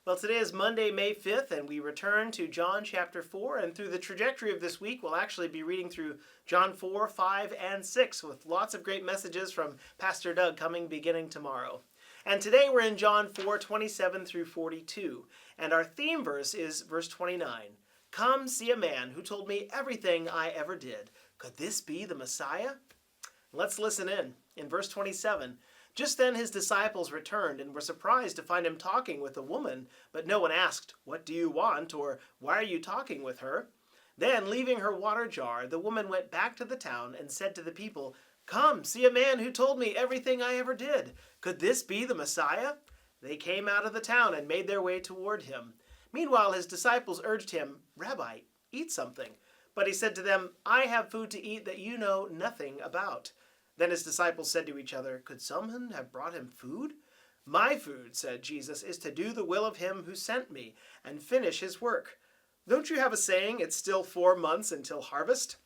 Well, today is Monday, May 5th, and we return to John chapter 4. And through the trajectory of this week, we'll actually be reading through John 4, 5, and 6 with lots of great messages from Pastor Doug coming beginning tomorrow. And today we're in John 4, 27 through 42. And our theme verse is verse 29. Come see a man who told me everything I ever did. Could this be the Messiah? Let's listen in. In verse 27, just then his disciples returned and were surprised to find him talking with a woman, but no one asked, "What do you want?" or "Why are you talking with her?" Then, leaving her water jar, the woman went back to the town and said to the people, "Come, see a man who told me everything I ever did. Could this be the Messiah?" They came out of the town and made their way toward him. Meanwhile, his disciples urged him, "Rabbi, eat something." But he said to them, "I have food to eat that you know nothing about." Then his disciples said to each other, "Could someone have brought him food?" "My food," said Jesus, "is to do the will of him who sent me and finish his work. Don't you have a saying, 'It's still 4 months until harvest'?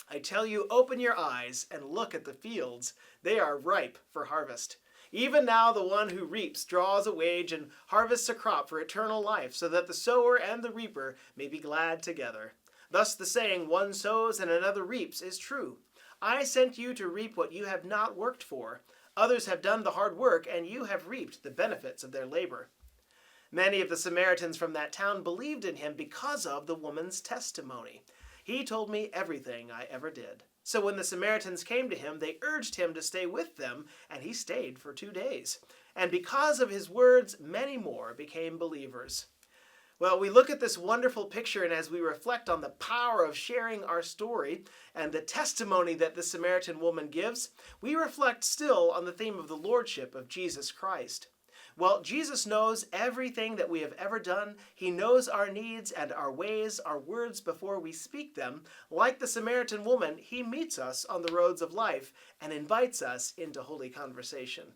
I tell you, open your eyes and look at the fields. They are ripe for harvest. Even now the one who reaps draws a wage and harvests a crop for eternal life, so that the sower and the reaper may be glad together. Thus the saying, 'One sows and another reaps,' is true. I sent you to reap what you have not worked for. Others have done the hard work, and you have reaped the benefits of their labor." Many of the Samaritans from that town believed in him because of the woman's testimony. "He told me everything I ever did." So when the Samaritans came to him, they urged him to stay with them, and he stayed for 2 days. And because of his words, many more became believers. Well, we look at this wonderful picture, and as we reflect on the power of sharing our story and the testimony that the Samaritan woman gives, we reflect still on the theme of the Lordship of Jesus Christ. Well, Jesus knows everything that we have ever done. He knows our needs and our ways, our words before we speak them. Like the Samaritan woman, he meets us on the roads of life and invites us into holy conversation.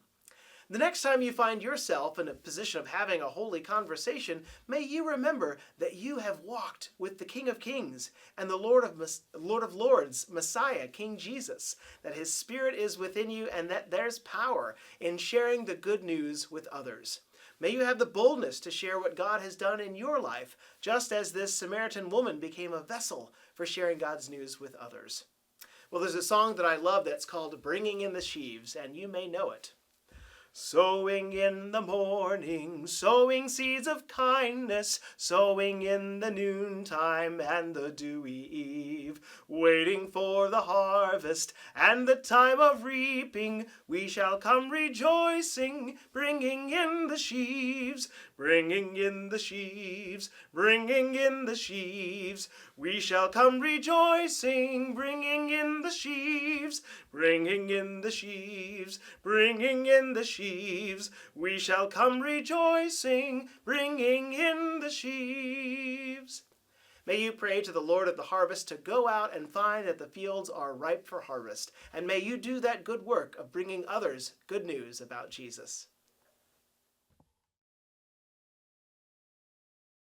The next time you find yourself in a position of having a holy conversation, may you remember that you have walked with the King of Kings and the Lord of Lords, Messiah, King Jesus, that his Spirit is within you and that there's power in sharing the good news with others. May you have the boldness to share what God has done in your life, just as this Samaritan woman became a vessel for sharing God's news with others. Well, there's a song that I love that's called "Bringing in the Sheaves," and you may know it. Sowing in the morning, sowing seeds of kindness, sowing in the noontime and the dewy eve, waiting for the harvest and the time of reaping, we shall come rejoicing, bringing in the sheaves, bringing in the sheaves, bringing in the sheaves. We shall come rejoicing, bringing in the sheaves, bringing in the sheaves, bringing in the sheaves. We shall come rejoicing, bringing in the sheaves. May you pray to the Lord of the harvest to go out and find that the fields are ripe for harvest. And may you do that good work of bringing others good news about Jesus.